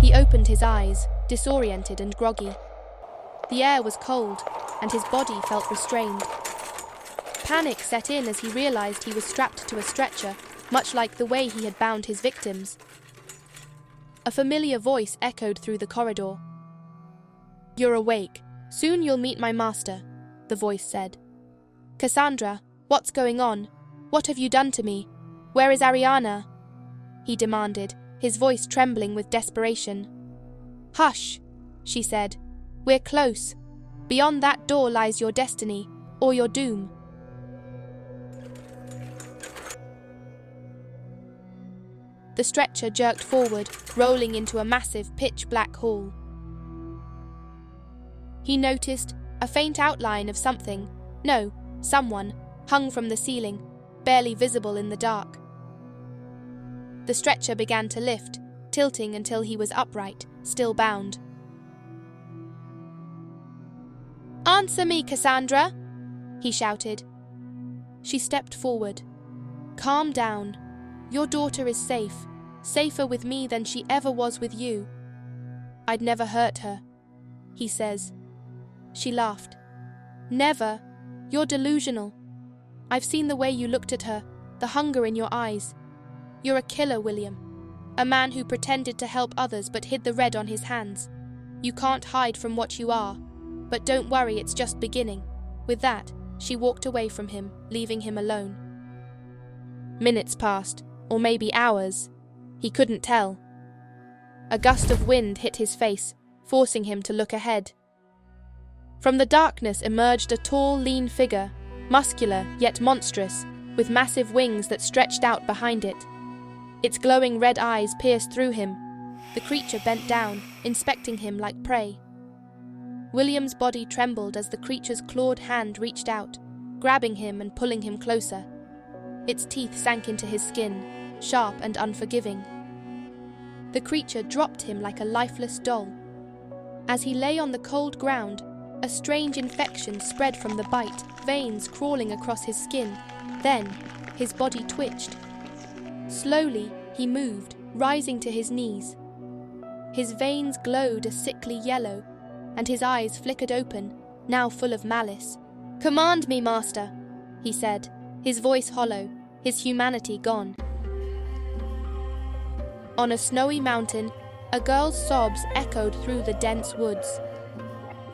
He opened his eyes, disoriented and groggy. The air was cold, and his body felt restrained. Panic set in as he realized he was strapped to a stretcher, much like the way he had bound his victims. A familiar voice echoed through the corridor. "You're awake. Soon you'll meet my master," the voice said. "Cassandra, what's going on? What have you done to me? Where is Ariana?" he demanded, his voice trembling with desperation. "Hush," she said. "We're close. Beyond that door lies your destiny, or your doom." The stretcher jerked forward, rolling into a massive pitch-black hall. He noticed a faint outline of someone, hung from the ceiling, barely visible in the dark. The stretcher began to lift, tilting until he was upright, still bound. "Answer me, Cassandra!" he shouted. She stepped forward. "Calm down. Your daughter is safe, safer with me than she ever was with you. I'd never hurt her," he says. She laughed. "Never. You're delusional. I've seen the way you looked at her, the hunger in your eyes. You're a killer, William. A man who pretended to help others but hid the red on his hands. You can't hide from what you are. But don't worry, it's just beginning." With that, she walked away from him, leaving him alone. Minutes passed, or maybe hours. He couldn't tell. A gust of wind hit his face, forcing him to look ahead. From the darkness emerged a tall, lean figure, muscular yet monstrous, with massive wings that stretched out behind it. Its glowing red eyes pierced through him. The creature bent down, inspecting him like prey. William's body trembled as the creature's clawed hand reached out, grabbing him and pulling him closer. Its teeth sank into his skin, sharp and unforgiving. The creature dropped him like a lifeless doll. As he lay on the cold ground, a strange infection spread from the bite, veins crawling across his skin. Then, his body twitched. Slowly, he moved, rising to his knees. His veins glowed a sickly yellow, and his eyes flickered open, now full of malice. "Command me, master," he said, his voice hollow, his humanity gone. On a snowy mountain, a girl's sobs echoed through the dense woods.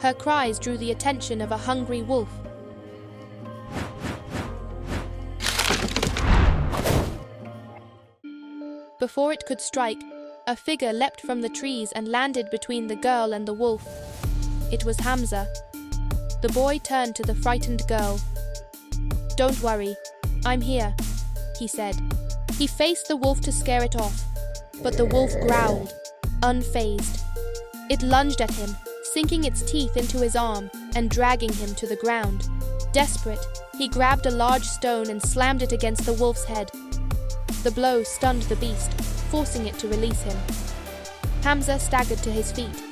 Her cries drew the attention of a hungry wolf. Before it could strike, a figure leapt from the trees and landed between the girl and the wolf. It was Hamza. The boy turned to the frightened girl. "Don't worry, I'm here," he said. He faced the wolf to scare it off, but the wolf growled, unfazed. It lunged at him, sinking its teeth into his arm and dragging him to the ground. Desperate, he grabbed a large stone and slammed it against the wolf's head. The blow stunned the beast, forcing it to release him. Hamza staggered to his feet.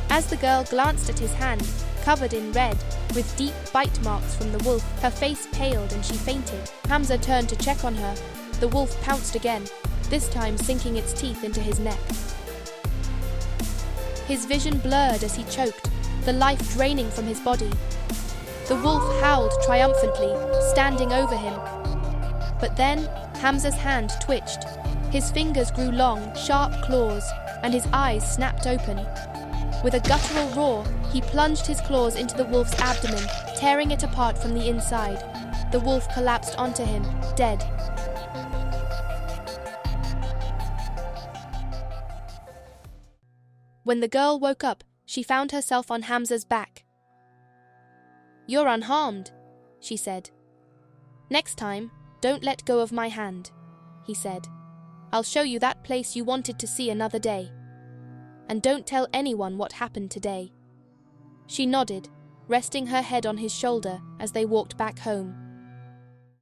As the girl glanced at his hand, covered in red, with deep bite marks from the wolf, her face paled and she fainted. Hamza turned to check on her. The wolf pounced again, this time sinking its teeth into his neck. His vision blurred as he choked, the life draining from his body. The wolf howled triumphantly, standing over him. But then, Hamza's hand twitched. His fingers grew long, sharp claws, and his eyes snapped open. With a guttural roar, he plunged his claws into the wolf's abdomen, tearing it apart from the inside. The wolf collapsed onto him, dead. When the girl woke up, she found herself on Hamza's back. "You're unharmed," she said. "Next time, don't let go of my hand," he said. "I'll show you that place you wanted to see another day. And don't tell anyone what happened today." She nodded, resting her head on his shoulder as they walked back home.